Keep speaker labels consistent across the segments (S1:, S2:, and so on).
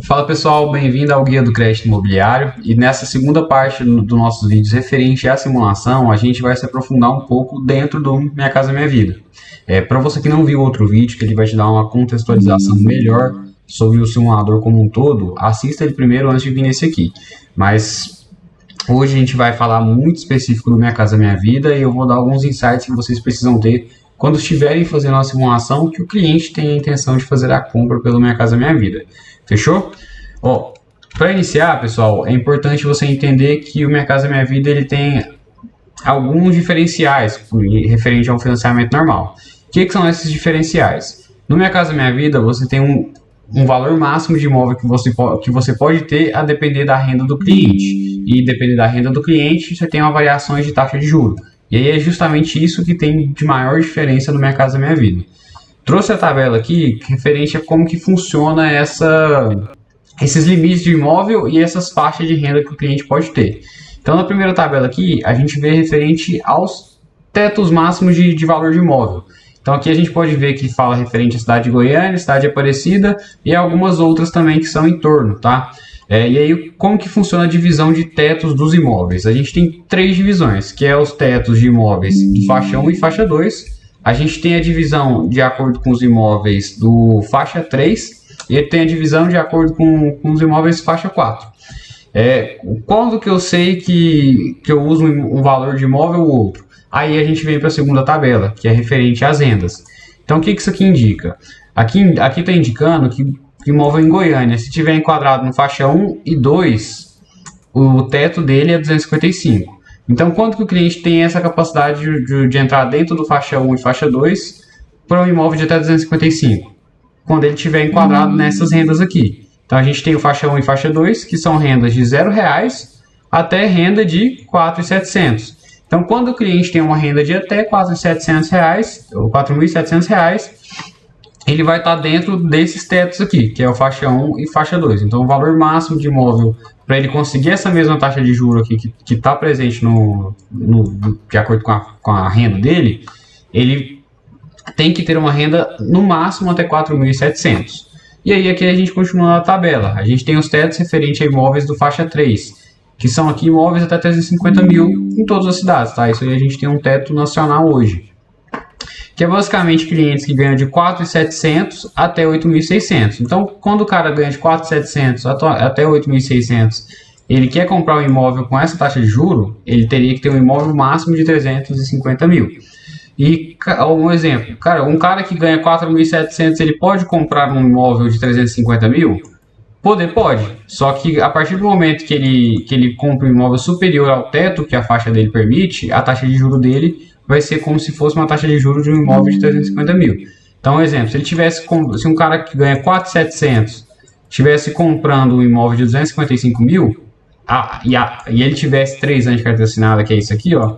S1: Fala pessoal, bem-vindo ao Guia do Crédito Imobiliário e nessa segunda parte dos nossos vídeos referente à simulação, a gente vai se aprofundar um pouco dentro do Minha Casa Minha Vida. Para você que não viu outro vídeo, que ele vai te dar uma contextualização melhor sobre o simulador como um todo, assista ele primeiro antes de vir nesse aqui. Mas hoje a gente vai falar muito específico do Minha Casa Minha Vida e eu vou dar alguns insights que vocês precisam ter quando estiverem fazendo a simulação que o cliente tem a intenção de fazer a compra pelo Minha Casa Minha Vida. Fechou? Para iniciar, pessoal, é importante você entender que o Minha Casa Minha Vida ele tem alguns diferenciais referente a um financiamento normal. O que são esses diferenciais? No Minha Casa Minha Vida, você tem um valor máximo de imóvel que você pode ter a depender da renda do cliente. E dependendo da renda do cliente, você tem uma variações de taxa de juros. E aí é justamente isso que tem de maior diferença no Minha Casa Minha Vida. Trouxe a tabela aqui referente a como que funciona esses limites de imóvel e essas faixas de renda que o cliente pode ter. Então, na primeira tabela aqui, a gente vê referente aos tetos máximos de valor de imóvel. Então, aqui a gente pode ver que fala referente à cidade de Goiânia, cidade de Aparecida e algumas outras também que são em torno, tá? E aí, como que funciona a divisão de tetos dos imóveis? A gente tem três divisões, que é os tetos de imóveis de faixa 1 e faixa 2. A gente tem a divisão de acordo com os imóveis do faixa 3 e tem a divisão de acordo com os imóveis faixa 4. Quando que eu sei que eu uso um valor de imóvel ou outro? Aí a gente vem para a segunda tabela, que é referente às rendas. Então, o que isso aqui indica? Aqui está indicando que imóvel em Goiânia, se tiver enquadrado no faixa 1 e 2, o teto dele é 255. Então, quando que o cliente tem essa capacidade de entrar dentro do faixa 1 e faixa 2 para um imóvel de até 255? Quando ele estiver enquadrado nessas rendas aqui. Então, a gente tem o faixa 1 e faixa 2, que são rendas de R$0 até renda de R$4.700. Então, quando o cliente tem uma renda de até R$4.700 ou R$4.700, ele vai estar dentro desses tetos aqui, que é o faixa 1 e faixa 2. Então, o valor máximo de imóvel para ele conseguir essa mesma taxa de juros aqui que está presente de acordo com a renda dele, ele tem que ter uma renda no máximo até 4.700. E aí aqui a gente continua na tabela. A gente tem os tetos referentes a imóveis do faixa 3, que são aqui imóveis até 350 mil em todas as cidades, tá? Isso aí a gente tem um teto nacional hoje, que é basicamente clientes que ganham de 4.700 até 8.600. Então, quando o cara ganha de 4.700 até 8.600, ele quer comprar um imóvel com essa taxa de juro, ele teria que ter um imóvel máximo de 350 mil. E, um exemplo, um cara que ganha 4.700, ele pode comprar um imóvel de 350 mil? Pode. Só que a partir do momento que ele compra um imóvel superior ao teto que a faixa dele permite, a taxa de juro dele vai ser como se fosse uma taxa de juros de um imóvel de 350 mil. Então, um exemplo, se um cara que ganha 4.700 estivesse comprando um imóvel de 255 mil, e ele tivesse 3 anos de carteira assinada, que é isso aqui, ó,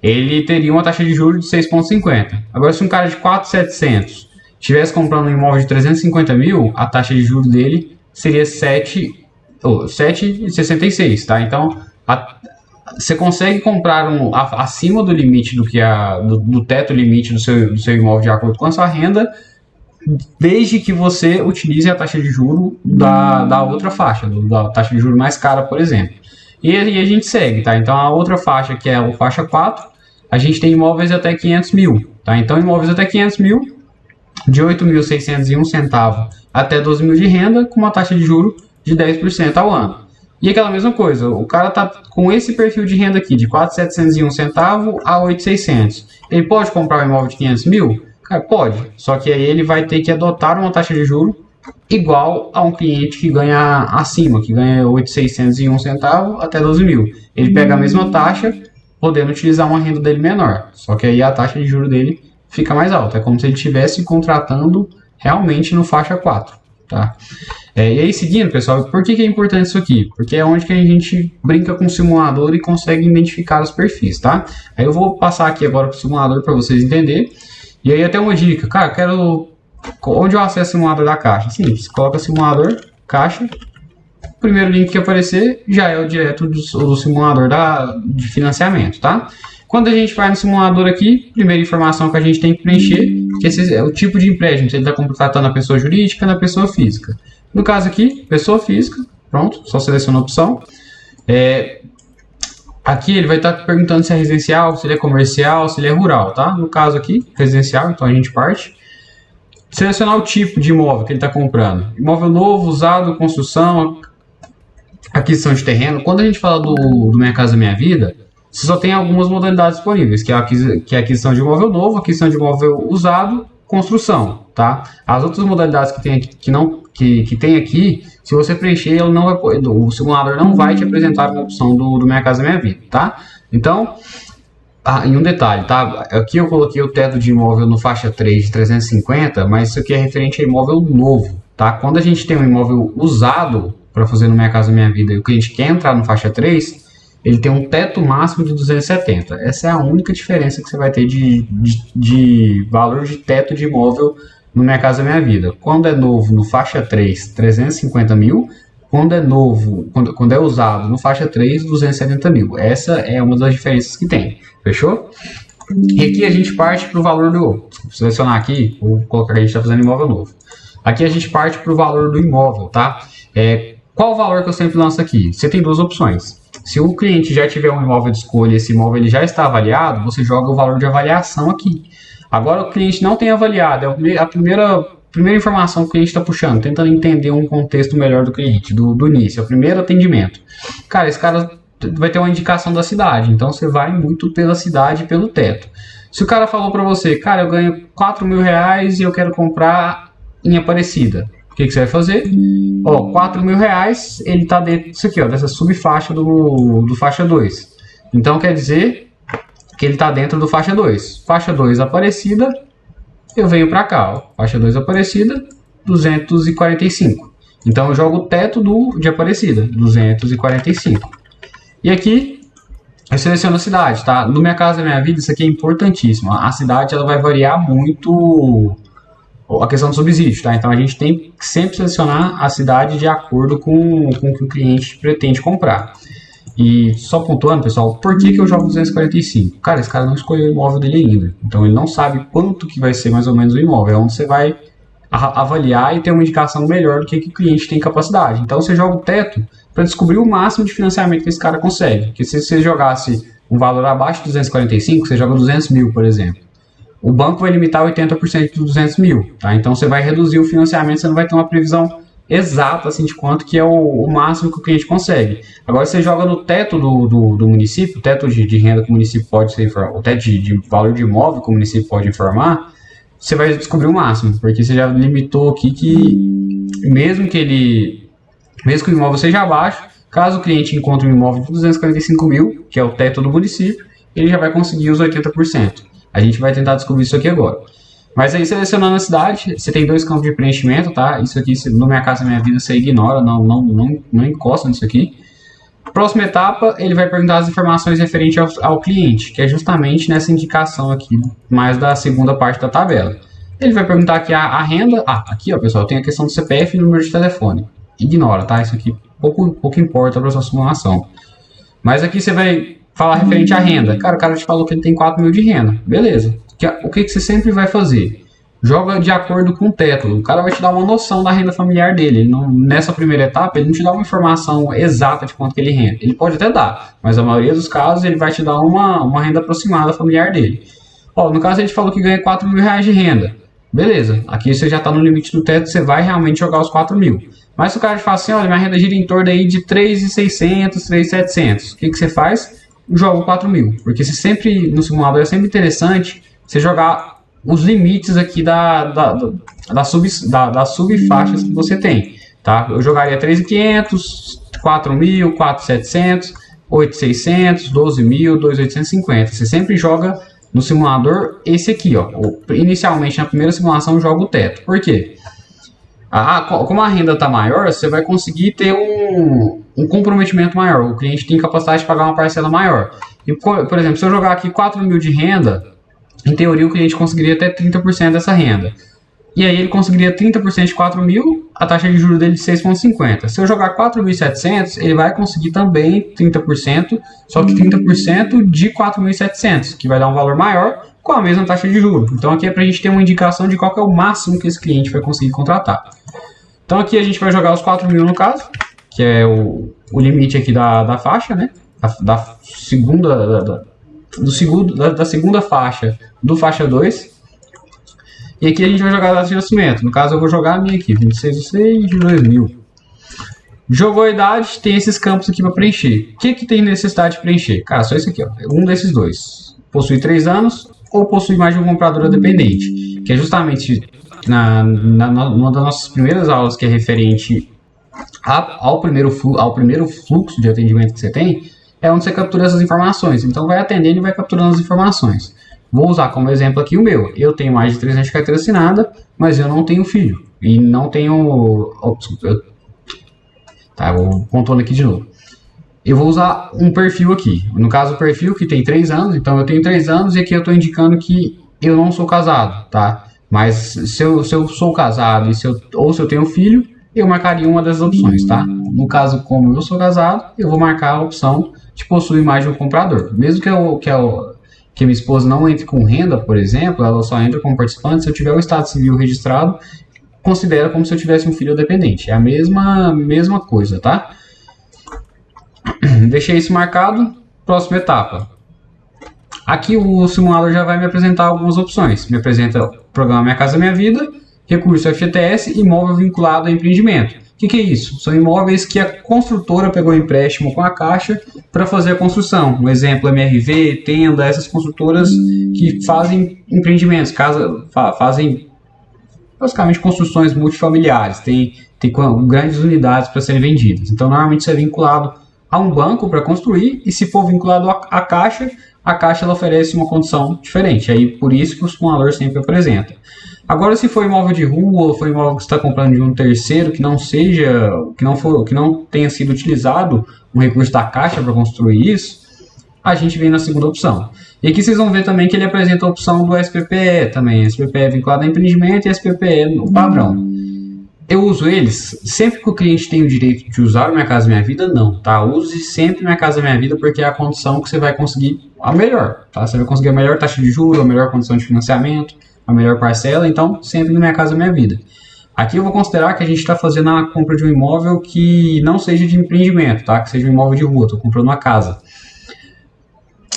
S1: ele teria uma taxa de juros de 6,50. Agora, se um cara de 4.700 estivesse comprando um imóvel de 350 mil, a taxa de juros dele seria 7,66, tá? Então, você consegue comprar acima do limite do teto limite do seu imóvel de acordo com a sua renda, desde que você utilize a taxa de juros da outra faixa, da taxa de juros mais cara, por exemplo. E a gente segue, tá? Então, a outra faixa, que é a faixa 4, a gente tem imóveis até 500 mil, tá? Então, imóveis até 500 mil, de 8.601 centavos até 12 mil de renda, com uma taxa de juros de 10% ao ano. E aquela mesma coisa, o cara tá com esse perfil de renda aqui, de 4.701 centavos a 8.600. Ele pode comprar um imóvel de 500 mil? Cara, pode. Só que aí ele vai ter que adotar uma taxa de juros igual a um cliente que ganha acima, que ganha 8.601 centavos até 12 mil. Ele pega a mesma taxa, podendo utilizar uma renda dele menor. Só que aí a taxa de juros dele fica mais alta. É como se ele estivesse contratando realmente no faixa 4, tá? E aí, seguindo, pessoal, por que é importante isso aqui? Porque é onde que a gente brinca com o simulador e consegue identificar os perfis, tá? Aí eu vou passar aqui agora para o simulador para vocês entenderem. E aí até uma dica, cara, onde eu acesso o simulador da Caixa? Simples, coloca simulador, Caixa, o primeiro link que aparecer já é o direto do simulador de financiamento, tá? Quando a gente vai no simulador aqui, primeira informação que a gente tem que preencher, que esse é o tipo de empréstimo, se ele está contratando a pessoa jurídica ou na pessoa física. No caso aqui, pessoa física, pronto, só seleciona a opção. Aqui ele vai estar perguntando se é residencial, se ele é comercial, se ele é rural, tá? No caso aqui, residencial, então a gente parte. Selecionar o tipo de imóvel que ele está comprando. Imóvel novo, usado, construção, aquisição de terreno. Quando a gente fala do Minha Casa Minha Vida, você só tem algumas modalidades disponíveis, que é a aquisição de imóvel novo, aquisição de imóvel usado, construção, tá? As outras modalidades que tem aqui, que tem aqui, se você preencher, ele não vai, o simulador não vai te apresentar uma opção do Minha Casa Minha Vida, tá? Então, em um detalhe, tá? Aqui eu coloquei o teto de imóvel no faixa 3 de 350, mas isso aqui é referente a imóvel novo, tá? Quando a gente tem um imóvel usado para fazer no Minha Casa Minha Vida e o cliente quer entrar no faixa 3, ele tem um teto máximo de 270. Essa é a única diferença que você vai ter de valor de teto de imóvel no Minha Casa Minha Vida. Quando é novo no faixa 3, 350 mil. Quando é novo, quando é usado no faixa 3, 270 mil. Essa é uma das diferenças que tem. Fechou? E aqui a gente parte para o valor do... Vou selecionar aqui, vou colocar que a gente está fazendo imóvel novo. Aqui a gente parte para o valor do imóvel, tá? Qual o valor que eu sempre lanço aqui? Você tem duas opções. Se o cliente já tiver um imóvel de escolha e esse imóvel ele já está avaliado, você joga o valor de avaliação aqui. Agora o cliente não tem avaliado, é a primeira informação que o cliente está puxando, tentando entender um contexto melhor do cliente, do início, é o primeiro atendimento. Cara, esse cara vai ter uma indicação da cidade, então você vai muito pela cidade e pelo teto. Se o cara falou para você, cara, eu ganho 4 mil reais e eu quero comprar em Aparecida, o que você vai fazer? 4 mil reais, ele está dentro disso aqui, dessa subfaixa do faixa 2. Então quer dizer que ele está dentro do faixa 2. Faixa 2 Aparecida, eu venho para cá, faixa 2 Aparecida, 245. Então eu jogo o teto de Aparecida, 245. E aqui eu seleciono a cidade, tá? No Minha Casa Minha Vida, isso aqui é importantíssimo. A cidade ela vai variar muito a questão do subsídio, tá? Então a gente tem que sempre selecionar a cidade de acordo com o que o cliente pretende comprar. E só pontuando, pessoal, por que eu jogo 245? Cara, esse cara não escolheu o imóvel dele ainda. Então ele não sabe quanto que vai ser mais ou menos o imóvel. É onde você vai avaliar e ter uma indicação melhor do que o cliente tem capacidade. Então você joga o teto para descobrir o máximo de financiamento que esse cara consegue. Porque se você jogasse um valor abaixo de 245, você joga 200 mil, por exemplo. O banco vai limitar 80% dos 200 mil. Tá? Então você vai reduzir o financiamento, você não vai ter uma previsão exata assim, de quanto que é o máximo que o cliente consegue. Agora você joga no teto do município, o teto de renda que o município pode ser informado, o teto de valor de imóvel que o município pode informar, você vai descobrir o máximo, porque você já limitou aqui que mesmo que o imóvel seja abaixo, caso o cliente encontre um imóvel de 245 mil, que é o teto do município, ele já vai conseguir os 80%. A gente vai tentar descobrir isso aqui agora. Mas aí, selecionando a cidade, você tem dois campos de preenchimento, tá? Isso aqui, no Minha Casa Minha Vida, você ignora, não encosta nisso aqui. Próxima etapa, ele vai perguntar as informações referentes ao cliente, que é justamente nessa indicação aqui, mais da segunda parte da tabela. Ele vai perguntar aqui a renda. Aqui, ó, pessoal, tem a questão do CPF e número de telefone. Ignora, tá? Isso aqui pouco importa para sua simulação. Mas aqui você vai falar referente à renda. Cara, o cara te falou que ele tem 4 mil de renda. Beleza. O que você sempre vai fazer? Joga de acordo com o teto. O cara vai te dar uma noção da renda familiar dele. Ele não, nessa primeira etapa, ele não te dá uma informação exata de quanto que ele rende. Ele pode até dar, mas na maioria dos casos ele vai te dar uma renda aproximada familiar dele. No caso, ele falou que ganha 4 mil reais de renda. Beleza, aqui você já está no limite do teto, você vai realmente jogar os 4 mil. Mas se o cara te fala assim, olha, minha renda gira em torno aí de 3.600, 3.700. O que você faz? Joga 4 mil. Porque você sempre, no simulador, é sempre interessante você jogar os limites aqui das subfaixas que você tem, tá? Eu jogaria 3.500, 4.000, 4.700, 8.600, 12.000, 2.850. Você sempre joga no simulador esse aqui, ó. Inicialmente, na primeira simulação, eu jogo o teto. Por quê? Como a renda está maior, você vai conseguir ter um comprometimento maior. O cliente tem capacidade de pagar uma parcela maior. E, por exemplo, se eu jogar aqui 4 mil de renda, em teoria o cliente conseguiria até 30% dessa renda. E aí ele conseguiria 30% de 4 mil, a taxa de juros dele de 6,50. Se eu jogar 4.700, ele vai conseguir também 30%, só que 30% de 4.700, que vai dar um valor maior com a mesma taxa de juros. Então aqui é para a gente ter uma indicação de qual que é o máximo que esse cliente vai conseguir contratar. Então aqui a gente vai jogar os 4.000 no caso, que é o limite aqui da faixa, né? Da segunda faixa do faixa 2. E aqui a gente vai jogar a data de nascimento. No caso eu vou jogar a minha aqui, 26/6/2000. Jogou a idade, tem esses campos aqui para preencher. O que tem necessidade de preencher? Cara, só isso aqui, ó. Um desses dois. Possui 3 anos ou possui mais de um comprador dependente. Que é justamente numa das nossas primeiras aulas, que é referente ao primeiro fluxo de atendimento que você tem, é onde você captura essas informações. Então vai atendendo e vai capturando as informações. Vou usar como exemplo aqui o meu. Eu tenho mais de 3 anos de carteira assinada, mas eu não tenho filho. E não tenho... Tá, vou contorno aqui de novo. Eu vou usar um perfil aqui. No caso, o perfil que tem 3 anos. Então eu tenho 3 anos e aqui eu estou indicando que eu não sou casado, tá? Mas se eu sou casado e se eu tenho filho, eu marcaria uma das opções, tá? No caso, como eu sou casado, eu vou marcar a opção de possuir mais de um comprador. Mesmo que minha esposa não entre com renda, por exemplo, ela só entra como participante se eu tiver o estado civil registrado, considera como se eu tivesse um filho dependente. É a mesma coisa, tá? Deixei isso marcado. Próxima etapa. Aqui o simulador já vai me apresentar algumas opções. Me apresenta o programa Minha Casa Minha Vida, recurso FGTS, imóvel vinculado a empreendimento. O que é isso? São imóveis que a construtora pegou empréstimo com a Caixa para fazer a construção. Um exemplo, MRV, Tenda, essas construtoras que fazem empreendimentos, fazem basicamente construções multifamiliares, tem grandes unidades para serem vendidas. Então, normalmente isso é vinculado a um banco para construir, e se for vinculado à Caixa, a Caixa ela oferece uma condição diferente. Aí, por isso que o simulador sempre apresenta. Agora, se for imóvel de rua, ou for imóvel que você está comprando de um terceiro, que não tenha sido utilizado um recurso da Caixa para construir isso, a gente vem na segunda opção. E aqui vocês vão ver também que ele apresenta a opção do SPPE também. SPPE vinculado a empreendimento e SPPE no padrão. Eu uso eles sempre que o cliente tem o direito de usar o Minha Casa Minha Vida, não, tá? Use sempre Minha Casa Minha Vida, porque é a condição que você vai conseguir a melhor, tá? Você vai conseguir a melhor taxa de juros, a melhor condição de financiamento, a melhor parcela, então sempre no Minha Casa Minha Vida. Aqui eu vou considerar que a gente está fazendo a compra de um imóvel que não seja de empreendimento, tá? Que seja um imóvel de rua, estou comprando uma casa.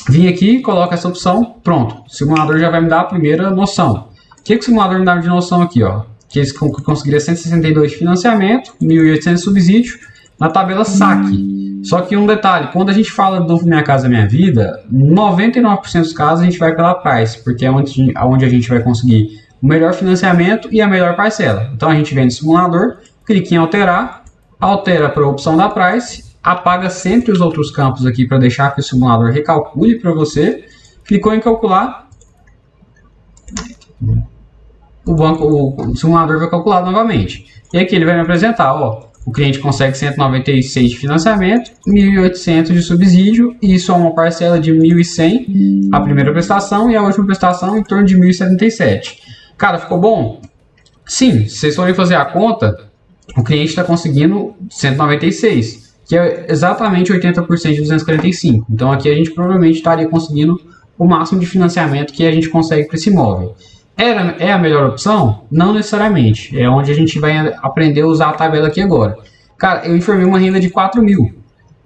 S1: Vim aqui, coloco essa opção, pronto. O simulador já vai me dar a primeira noção. O que o simulador me dá de noção aqui, ó? Que eles conseguiria 162 de financiamento, 1.800 de subsídio, na tabela saque. Só que um detalhe, quando a gente fala do Minha Casa Minha Vida, 99% dos casos a gente vai pela price, porque é onde a gente vai conseguir o melhor financiamento e a melhor parcela. Então a gente vem no simulador, clica em alterar, altera para a opção da price, apaga sempre os outros campos aqui para deixar que o simulador recalcule para você, clicou em calcular, o simulador vai calcular novamente. E aqui ele vai me apresentar, ó, o cliente consegue 196 de financiamento, 1.800 de subsídio, e isso é uma parcela de 1.100 a primeira prestação e a última prestação em torno de 1.077. Cara, ficou bom? Sim, se vocês forem fazer a conta, o cliente está conseguindo 196, que é exatamente 80% de 245. Então aqui a gente provavelmente estaria conseguindo o máximo de financiamento que a gente consegue para esse imóvel. É a melhor opção? Não necessariamente. É onde a gente vai aprender a usar a tabela aqui agora. Cara, eu informei uma renda de 4.000.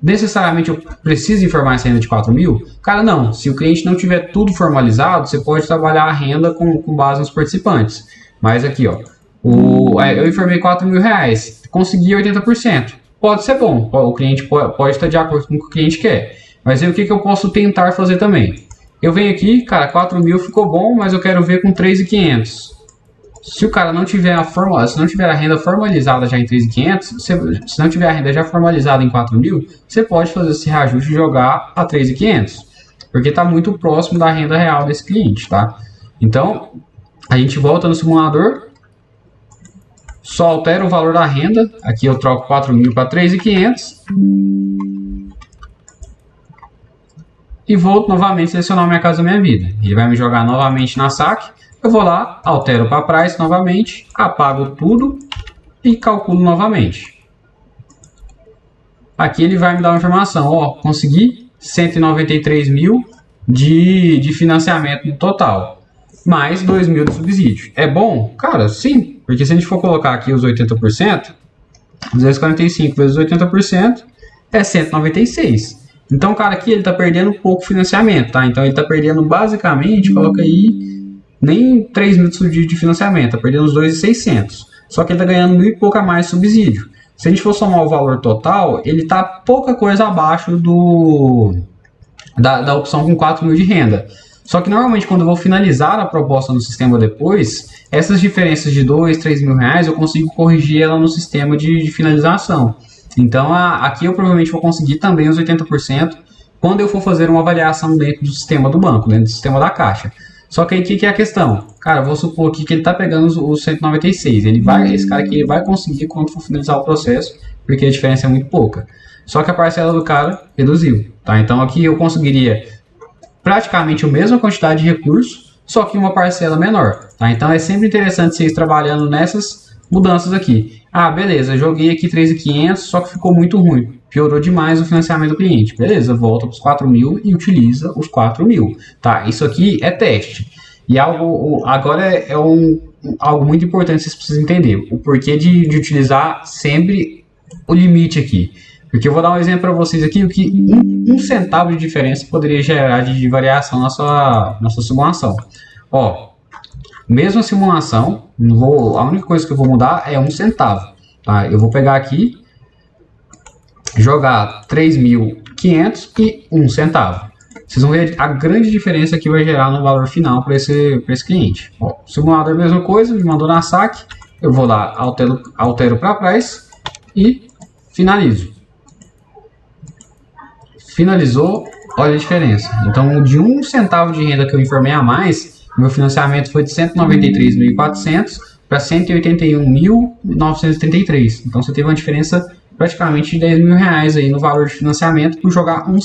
S1: Necessariamente eu preciso informar essa renda de 4.000? Cara, não. Se o cliente não tiver tudo formalizado, você pode trabalhar a renda com base nos participantes. Mas aqui, ó, eu informei 4.000 reais. Consegui 80%. Pode ser bom. O cliente pode estar de acordo com o que o cliente quer. Mas aí o que eu posso tentar fazer também? Eu venho aqui, cara, 4.000 ficou bom, mas eu quero ver com 3.500. Se o cara não tiver se não tiver a renda formalizada já em 3.500, se não tiver a renda já formalizada em 4.000, você pode fazer esse reajuste e jogar a 3.500, porque está muito próximo da renda real desse cliente, tá? Então, a gente volta no simulador, só altera o valor da renda. Aqui eu troco 4.000 para 3.500. E vou novamente selecionar Minha Casa Minha Vida. Ele vai me jogar novamente na saque. Eu vou lá, altero para price novamente, apago tudo e calculo novamente. Aqui ele vai me dar uma informação. Ó, consegui 193.000 de financiamento no total, mais 2.000 de subsídio. É bom? Cara, sim. Porque se a gente for colocar aqui os 80%, 245 vezes 80% é 196. Então o cara aqui ele está perdendo pouco financiamento, tá? Então ele está perdendo basicamente, coloca aí, nem 3 mil de financiamento, está perdendo os 2.600. Só que ele está ganhando mil e pouco a mais de subsídio. Se a gente for somar o valor total, ele está pouca coisa abaixo da opção com 4 mil de renda. Só que normalmente quando eu vou finalizar a proposta no sistema depois, essas diferenças de 2, 3 mil reais eu consigo corrigir ela no sistema de finalização. Então aqui eu provavelmente vou conseguir também os 80% quando eu for fazer uma avaliação dentro do sistema do banco, dentro do sistema da Caixa. Só que aí o que é a questão? Cara, eu vou supor aqui que ele está pegando os 196. Esse cara aqui ele vai conseguir quando for finalizar o processo, porque a diferença é muito pouca. Só que a parcela do cara reduziu, tá? Então aqui eu conseguiria praticamente a mesma quantidade de recursos, só que uma parcela menor, tá? Então é sempre interessante vocês trabalhando nessas mudanças aqui. Ah, beleza, joguei aqui 3.500, só que ficou muito ruim. Piorou demais o financiamento do cliente. Beleza, volta para os 4 mil e utiliza os 4 mil, tá? Isso aqui é teste. E agora algo muito importante que vocês precisam entender. O porquê de utilizar sempre o limite aqui. Porque eu vou dar um exemplo para vocês aqui, o que um centavo de diferença poderia gerar de variação na sua simulação. Ó, mesma simulação, a única coisa que eu vou mudar é 1 centavo. Tá? Eu vou pegar aqui, jogar 3.500 e 1 centavo. Vocês vão ver a grande diferença que vai gerar no valor final para esse cliente. Ó, simulador é a mesma coisa, me mandou na saque, eu vou lá, altero para price e finalizo. Finalizou, olha a diferença. Então, de 1 centavo de renda que eu informei a mais, meu financiamento foi de 193.400 para 181.933. Então, você teve uma diferença praticamente de 10 mil reais aí no valor de financiamento por jogar um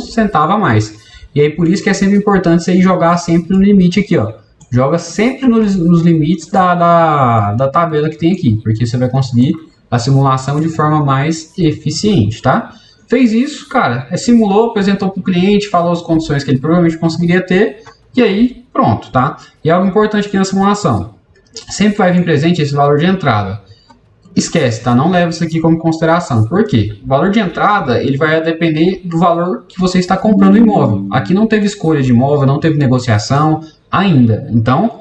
S1: centavo a mais. E aí, por isso que é sempre importante você jogar sempre no limite aqui, ó. Joga sempre nos limites da tabela que tem aqui, porque você vai conseguir a simulação de forma mais eficiente, tá? Fez isso, cara, simulou, apresentou para o cliente, falou as condições que ele provavelmente conseguiria ter, e aí pronto, tá? E algo importante aqui na simulação, sempre vai vir presente esse valor de entrada. Esquece, tá? Não leva isso aqui como consideração. Por quê? O valor de entrada, ele vai depender do valor que você está comprando o imóvel. Aqui não teve escolha de imóvel, não teve negociação ainda. Então,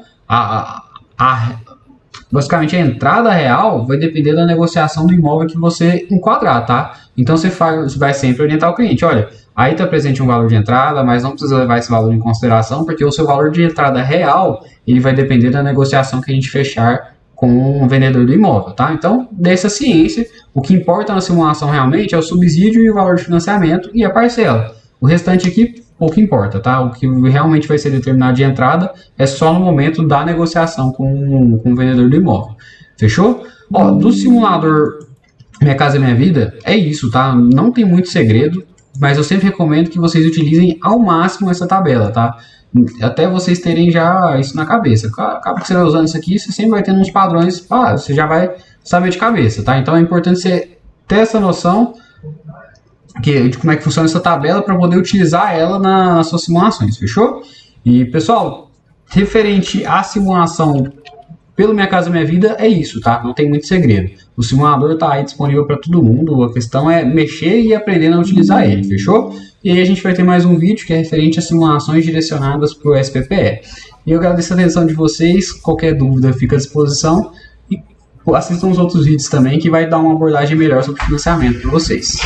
S1: basicamente a entrada real vai depender da negociação do imóvel que você enquadrar, tá? Então você vai sempre orientar o cliente, olha, aí está presente um valor de entrada, mas não precisa levar esse valor em consideração, porque o seu valor de entrada real, ele vai depender da negociação que a gente fechar com o vendedor do imóvel, tá? Então, dessa ciência, o que importa na simulação realmente é o subsídio e o valor de financiamento e a parcela. O restante aqui, pouco importa, tá? O que realmente vai ser determinado de entrada é só no momento da negociação com o vendedor do imóvel. Fechou? Ó, do simulador Minha Casa Minha Vida, é isso, tá? Não tem muito segredo, mas eu sempre recomendo que vocês utilizem ao máximo essa tabela, tá? Até vocês terem já isso na cabeça. Acaba que você vai usando isso aqui, você sempre vai tendo uns padrões, você já vai saber de cabeça, tá? Então é importante você ter essa noção de como é que funciona essa tabela para poder utilizar ela nas suas simulações, fechou? E pessoal, referente à simulação pelo Minha Casa Minha Vida, é isso, tá? Não tem muito segredo. O simulador tá aí disponível para todo mundo, a questão é mexer e aprender a utilizar ele, fechou? E aí a gente vai ter mais um vídeo que é referente a simulações direcionadas para o SPPE. E eu agradeço a atenção de vocês, qualquer dúvida fica à disposição e assistam os outros vídeos também que vai dar uma abordagem melhor sobre financiamento para vocês.